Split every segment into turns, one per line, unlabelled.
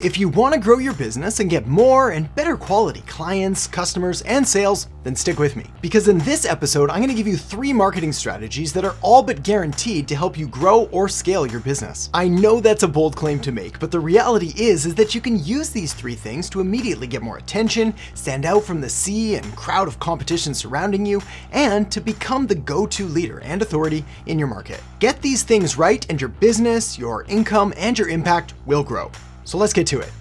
If you want to grow your business and get more and better quality clients, customers, and sales, then stick with me. Because in this episode, I'm going to give you 3 marketing strategies that are all but guaranteed to help you grow or scale your business. I know that's a bold claim to make, but the reality is that you can use these 3 things to immediately get more attention, stand out from the sea and crowd of competition surrounding you, and to become the go-to leader and authority in your market. Get these things right and your business, your income, and your impact will grow. So let's get to it.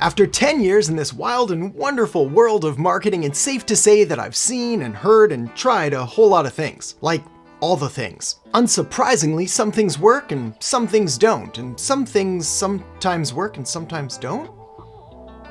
After 10 years in this wild and wonderful world of marketing, it's safe to say that I've seen and heard and tried a whole lot of things. Like all the things. Unsurprisingly, some things work and some things don't, and some things sometimes work and sometimes don't.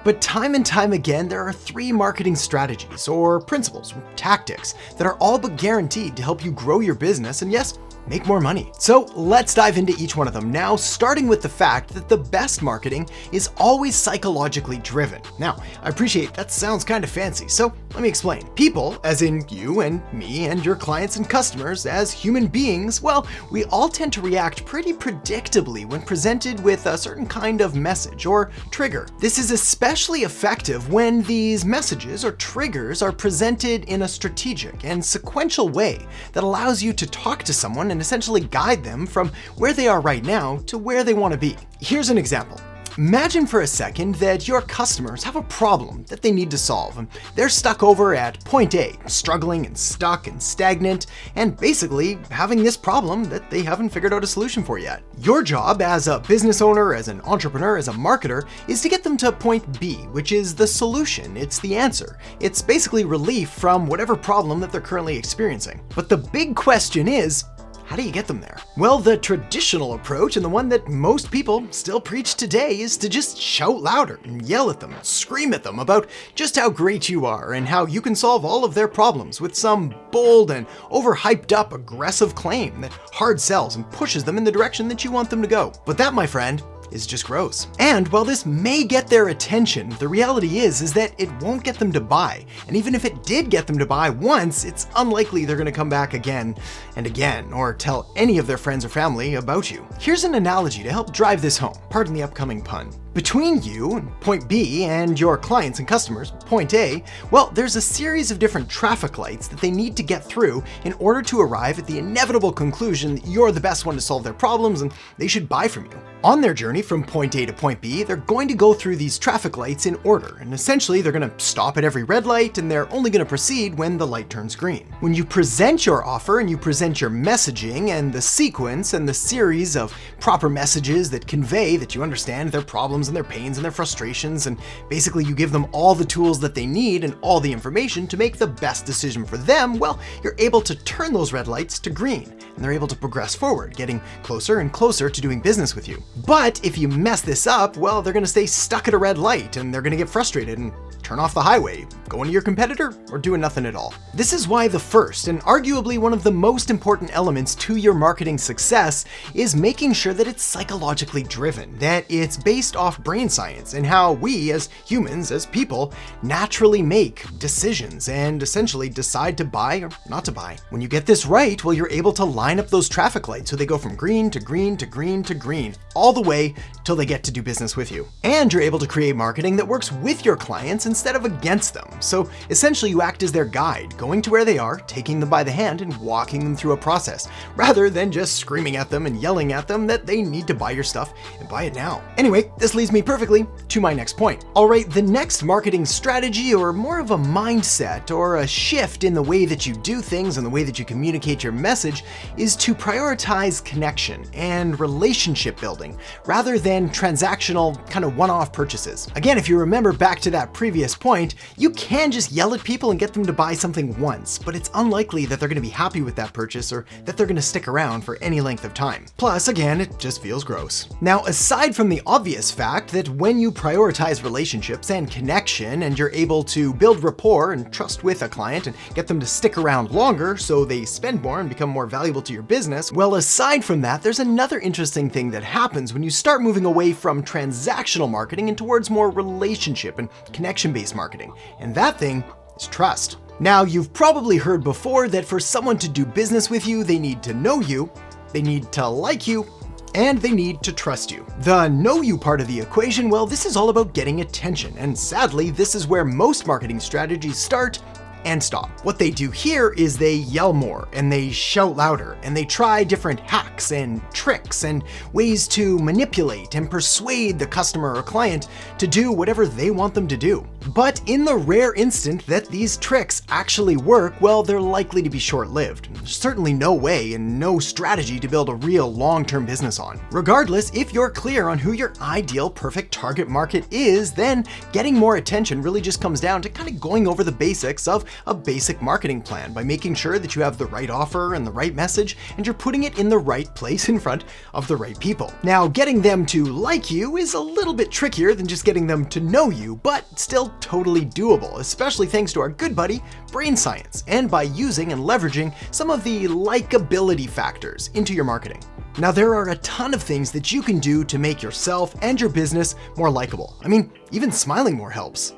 But time and time again, there are 3 marketing strategies or principles or tactics that are all but guaranteed to help you grow your business and yes, make more money. So let's dive into each one of them now, starting with the fact that the best marketing is always psychologically driven. Now, I appreciate that sounds kind of fancy, so let me explain. People, as in you and me and your clients and customers, as human beings, well, we all tend to react pretty predictably when presented with a certain kind of message or trigger. This is especially effective when these messages or triggers are presented in a strategic and sequential way that allows you to talk to someone and essentially guide them from where they are right now to where they want to be. Here's an example. Imagine for a second that your customers have a problem that they need to solve, and they're stuck over at point A, struggling and stuck and stagnant, and basically having this problem that they haven't figured out a solution for yet. Your job as a business owner, as an entrepreneur, as a marketer, is to get them to point B, which is the solution, it's the answer. It's basically relief from whatever problem that they're currently experiencing. But the big question is, how do you get them there? Well, the traditional approach, and the one that most people still preach today, is to just shout louder and yell at them, scream at them about just how great you are and how you can solve all of their problems with some bold and overhyped up aggressive claim that hard sells and pushes them in the direction that you want them to go. But that, my friend, is just gross. And while this may get their attention, the reality is that it won't get them to buy. And even if it did get them to buy once, it's unlikely they're gonna come back again and again, or tell any of their friends or family about you. Here's an analogy to help drive this home. Pardon the upcoming pun. Between you, point B, and your clients and customers, point A, well, there's a series of different traffic lights that they need to get through in order to arrive at the inevitable conclusion that you're the best one to solve their problems and they should buy from you. On their journey from point A to point B, they're going to go through these traffic lights in order, and essentially they're going to stop at every red light and they're only going to proceed when the light turns green. When you present your offer and you present your messaging and the sequence and the series of proper messages that convey that you understand their problems and their pains and their frustrations, and basically you give them all the tools that they need and all the information to make the best decision for them, well, you're able to turn those red lights to green, and they're able to progress forward, getting closer and closer to doing business with you. But if you mess this up, well, they're gonna stay stuck at a red light and they're gonna get frustrated and turn off the highway, go into your competitor, or doing nothing at all. This is why the first, and arguably one of the most important elements to your marketing success, is making sure that it's psychologically driven, that it's based off brain science and how we as humans, as people, naturally make decisions and essentially decide to buy or not to buy. When you get this right, well, you're able to line up those traffic lights so they go from green to green to green to green, all the way till they get to do business with you. And you're able to create marketing that works with your clients instead of against them. So essentially you act as their guide, going to where they are, taking them by the hand and walking them through a process, rather than just screaming at them and yelling at them that they need to buy your stuff and buy it now. Anyway, this leads me perfectly to my next point. All right, the next marketing strategy, or more of a mindset or a shift in the way that you do things and the way that you communicate your message, is to prioritize connection and relationship building rather than transactional kind of one-off purchases. Again, if you remember back to that previous point, you can just yell at people and get them to buy something once, but it's unlikely that they're going to be happy with that purchase or that they're going to stick around for any length of time. Plus, again, it just feels gross. Now, aside from the obvious fact that when you prioritize relationships and connection and you're able to build rapport and trust with a client and get them to stick around longer so they spend more and become more valuable to your business, well, aside from that, there's another interesting thing that happens when you start moving away from transactional marketing and towards more relationship and connection-based marketing. And that thing is trust. Now, you've probably heard before that for someone to do business with you, they need to know you, they need to like you, and they need to trust you. The know you part of the equation, well, this is all about getting attention, and sadly, this is where most marketing strategies start and stop. What they do here is they yell more and they shout louder and they try different hacks and tricks and ways to manipulate and persuade the customer or client to do whatever they want them to do. But in the rare instant that these tricks actually work, well, they're likely to be short-lived. There's certainly no way and no strategy to build a real long-term business on. Regardless, if you're clear on who your ideal perfect target market is, then getting more attention really just comes down to kind of going over the basics of a basic marketing plan by making sure that you have the right offer and the right message and you're putting it in the right place in front of the right people. Now, getting them to like you is a little bit trickier than just getting them to know you, but still totally doable, especially thanks to our good buddy, brain science, and by using and leveraging some of the likability factors into your marketing. Now, there are a ton of things that you can do to make yourself and your business more likable. I mean, even smiling more helps.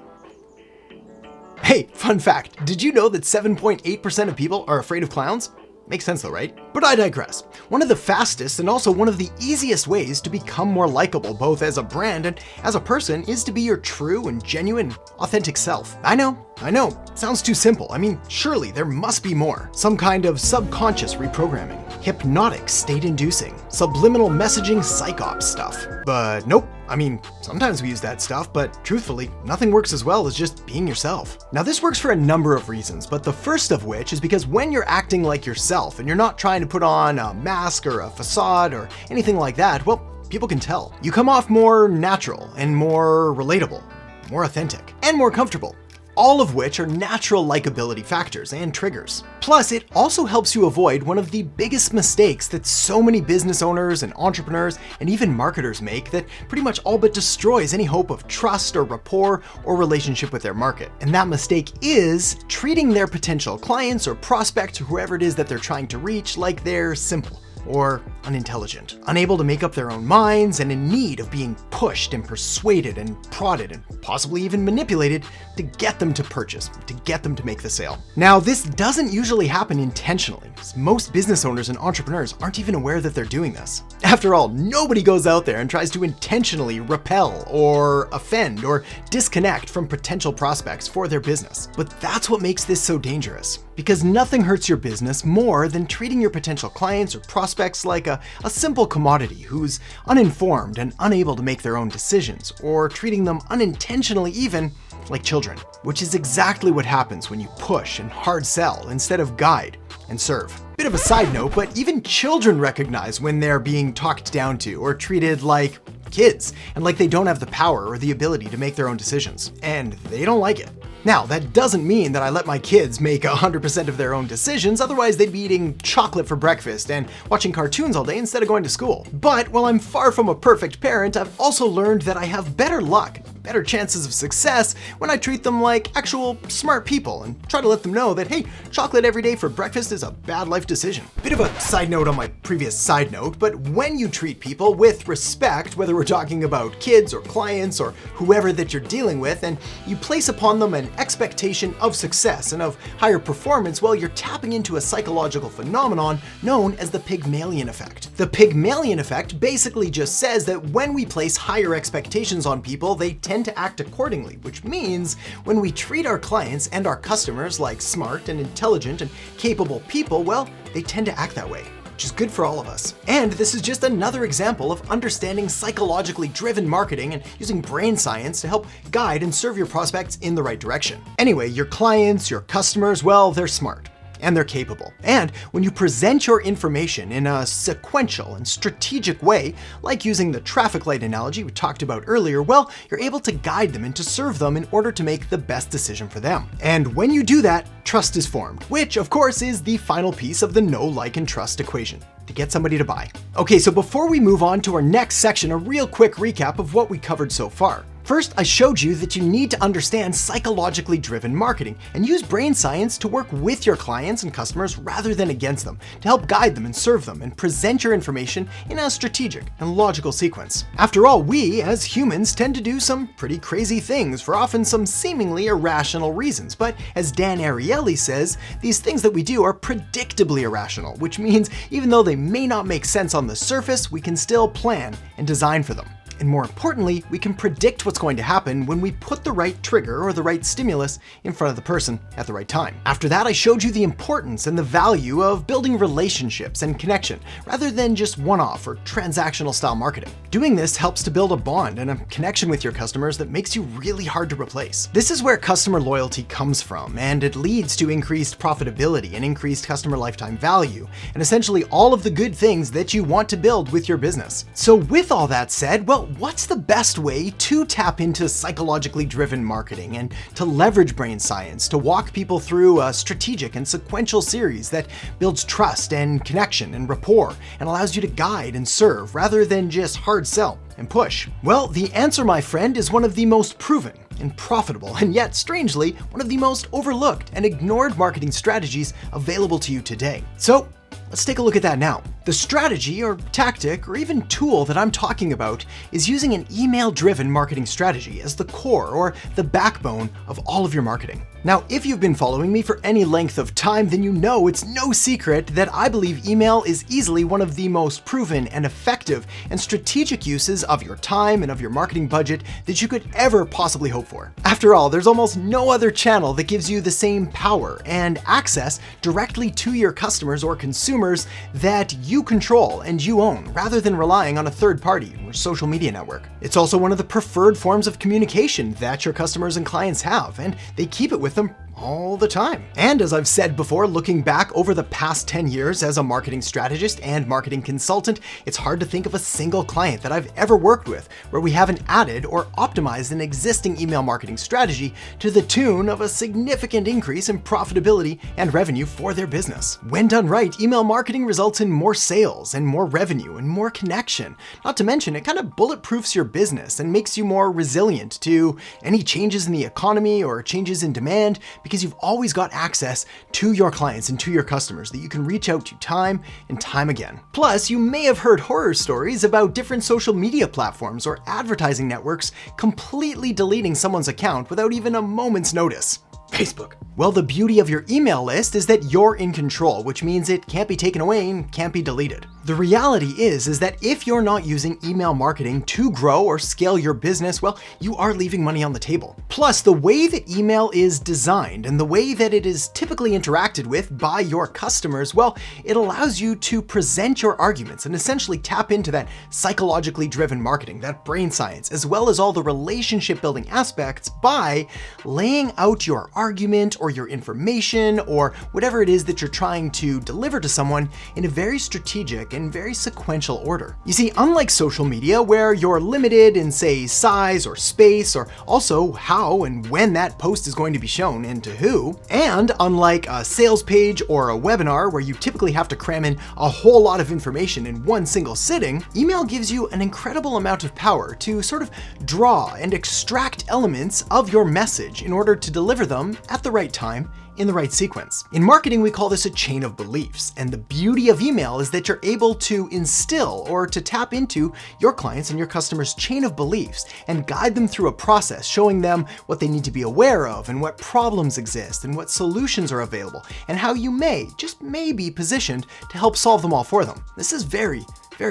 Hey, fun fact, did you know that 7.8% of people are afraid of clowns? Makes sense though, right? But I digress. One of the fastest and also one of the easiest ways to become more likable, both as a brand and as a person, is to be your true and genuine, authentic self. I know, sounds too simple. I mean, surely there must be more. Some kind of subconscious reprogramming, hypnotic state-inducing, subliminal messaging psychops stuff. But nope. I mean, sometimes we use that stuff, but truthfully, nothing works as well as just being yourself. Now, this works for a number of reasons, but the first of which is because when you're acting like yourself and you're not trying to put on a mask or a facade or anything like that, well, people can tell. You come off more natural and more relatable, more authentic, and more comfortable. All of which are natural likability factors and triggers. Plus, it also helps you avoid one of the biggest mistakes that so many business owners and entrepreneurs and even marketers make that pretty much all but destroys any hope of trust or rapport or relationship with their market. And that mistake is treating their potential clients or prospects or whoever it is that they're trying to reach like they're simple or unintelligent, unable to make up their own minds, and in need of being pushed and persuaded and prodded and possibly even manipulated to get them to purchase, to get them to make the sale. Now, this doesn't usually happen intentionally, as most business owners and entrepreneurs aren't even aware that they're doing this. After all, nobody goes out there and tries to intentionally repel or offend or disconnect from potential prospects for their business. But that's what makes this so dangerous, because nothing hurts your business more than treating your potential clients or prospects like a simple commodity who's uninformed and unable to make their own decisions, or treating them unintentionally even like children, which is exactly what happens when you push and hard sell instead of guide and serve. Bit of a side note, but even children recognize when they're being talked down to or treated like kids and like they don't have the power or the ability to make their own decisions, and they don't like it. Now, that doesn't mean that I let my kids make 100% of their own decisions, otherwise they'd be eating chocolate for breakfast and watching cartoons all day instead of going to school. But while I'm far from a perfect parent, I've also learned that I have better luck, better chances of success when I treat them like actual smart people and try to let them know that, hey, chocolate every day for breakfast is a bad life decision. Bit of a side note on my previous side note, but when you treat people with respect, whether we're talking about kids or clients or whoever that you're dealing with, and you place upon them an expectation of success and of higher performance, well, you're tapping into a psychological phenomenon known as the Pygmalion effect. The Pygmalion effect basically just says that when we place higher expectations on people, they tend to act accordingly, which means when we treat our clients and our customers like smart and intelligent and capable people, well, they tend to act that way, which is good for all of us. And this is just another example of understanding psychologically driven marketing and using brain science to help guide and serve your prospects in the right direction. Anyway, your clients, your customers, well, they're smart and they're capable. And when you present your information in a sequential and strategic way, like using the traffic light analogy we talked about earlier, well, you're able to guide them and to serve them in order to make the best decision for them. And when you do that, trust is formed, which of course is the final piece of the know, like, and trust equation to get somebody to buy. Okay, so before we move on to our next section, a real quick recap of what we covered so far. First, I showed you that you need to understand psychologically driven marketing and use brain science to work with your clients and customers rather than against them, to help guide them and serve them and present your information in a strategic and logical sequence. After all, we as humans tend to do some pretty crazy things for often some seemingly irrational reasons, but as Dan Ariely says, these things that we do are predictably irrational, which means even though they may not make sense on the surface, we can still plan and design for them. And more importantly, we can predict what's going to happen when we put the right trigger or the right stimulus in front of the person at the right time. After that, I showed you the importance and the value of building relationships and connection rather than just one-off or transactional style marketing. Doing this helps to build a bond and a connection with your customers that makes you really hard to replace. This is where customer loyalty comes from, and it leads to increased profitability and increased customer lifetime value, and essentially all of the good things that you want to build with your business. So with all that said, well, what's the best way to tap into psychologically driven marketing and to leverage brain science to walk people through a strategic and sequential series that builds trust and connection and rapport and allows you to guide and serve rather than just hard sell and push? Well, the answer, my friend, is one of the most proven and profitable, and yet strangely, one of the most overlooked and ignored marketing strategies available to you today. So let's take a look at that now. The strategy or tactic or even tool that I'm talking about is using an email-driven marketing strategy as the core or the backbone of all of your marketing. Now, if you've been following me for any length of time, then you know it's no secret that I believe email is easily one of the most proven and effective and strategic uses of your time and of your marketing budget that you could ever possibly hope for. After all, there's almost no other channel that gives you the same power and access directly to your customers or consumers that you control and you own, rather than relying on a third party or social media network. It's also one of the preferred forms of communication that your customers and clients have, and they keep it with them all the time. And as I've said before, looking back over the past 10 years as a marketing strategist and marketing consultant, it's hard to think of a single client that I've ever worked with where we haven't added or optimized an existing email marketing strategy to the tune of a significant increase in profitability and revenue for their business. When done right, email marketing results in more sales and more revenue and more connection. Not to mention, it kind of bulletproofs your business and makes you more resilient to any changes in the economy or changes in demand, because you've always got access to your clients and to your customers that you can reach out to time and time again. Plus, you may have heard horror stories about different social media platforms or advertising networks completely deleting someone's account without even a moment's notice. Facebook. Well, the beauty of your email list is that you're in control, which means it can't be taken away and can't be deleted. The reality is that if you're not using email marketing to grow or scale your business, well, you are leaving money on the table. Plus, the way that email is designed and the way that it is typically interacted with by your customers, well, it allows you to present your arguments and essentially tap into that psychologically driven marketing, that brain science, as well as all the relationship building aspects by laying out your argument or your information or whatever it is that you're trying to deliver to someone in a very strategic and very sequential order. You see, unlike social media where you're limited in, say, size or space, or also how and when that post is going to be shown and to who, and unlike a sales page or a webinar where you typically have to cram in a whole lot of information in one single sitting, email gives you an incredible amount of power to sort of draw and extract elements of your message in order to deliver them at the right time in the right sequence. In marketing, we call this a chain of beliefs, and the beauty of email is that you're able to instill or to tap into your clients and your customers' chain of beliefs and guide them through a process, showing them what they need to be aware of and what problems exist and what solutions are available and how you may, just may be positioned to help solve them all for them. This is very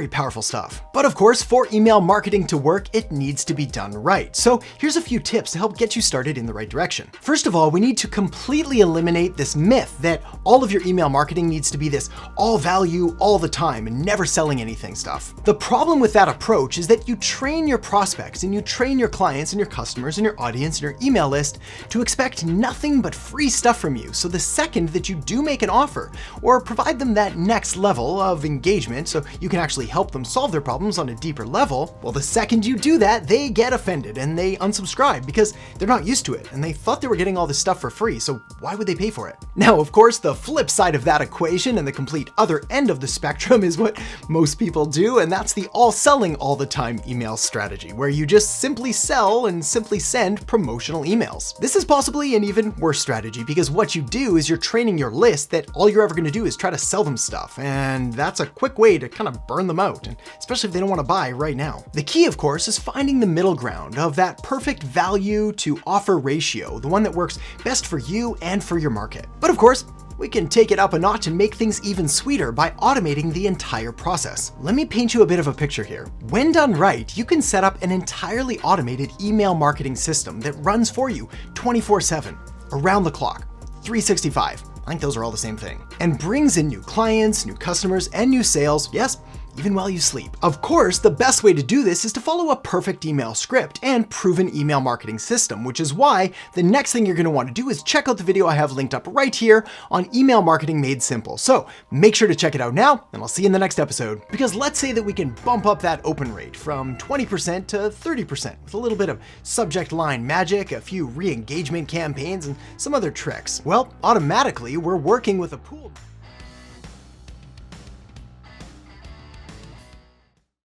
powerful stuff. But of course, for email marketing to work, it needs to be done right. So here's a few tips to help get you started in the right direction. First of all, we need to completely eliminate this myth that all of your email marketing needs to be this all value all the time and never selling anything stuff. The problem with that approach is that you train your prospects and you train your clients and your customers and your audience and your email list to expect nothing but free stuff from you. So the second that you do make an offer or provide them that next level of engagement so you can actually actually help them solve their problems on a deeper level, well, the second you do that, they get offended and they unsubscribe because they're not used to it and they thought they were getting all this stuff for free, so why would they pay for it? Now, of course, the flip side of that equation and the complete other end of the spectrum is what most people do, and that's the all selling all the time email strategy, where you just simply sell and simply send promotional emails. This is possibly an even worse strategy because what you do is you're training your list that all you're ever going to do is try to sell them stuff, and that's a quick way to kind of burn them out, and especially if they don't want to buy right now. The key, of course, is finding the middle ground of that perfect value to offer ratio, the one that works best for you and for your market. But of course, we can take it up a notch and make things even sweeter by automating the entire process. Let me paint you a bit of a picture here. When done right, you can set up an entirely automated email marketing system that runs for you 24/7, around the clock, 365. I think those are all the same thing. And brings in new clients, new customers, and new sales, yes, even while you sleep. Of course, the best way to do this is to follow a perfect email script and proven email marketing system, which is why the next thing you're going to want to do is check out the video I have linked up right here on email marketing made simple. So make sure to check it out now, and I'll see you in the next episode. Because let's say that we can bump up that open rate from 20% to 30% with a little bit of subject line magic, a few re-engagement campaigns, and some other tricks. Well, automatically we're working with a pool.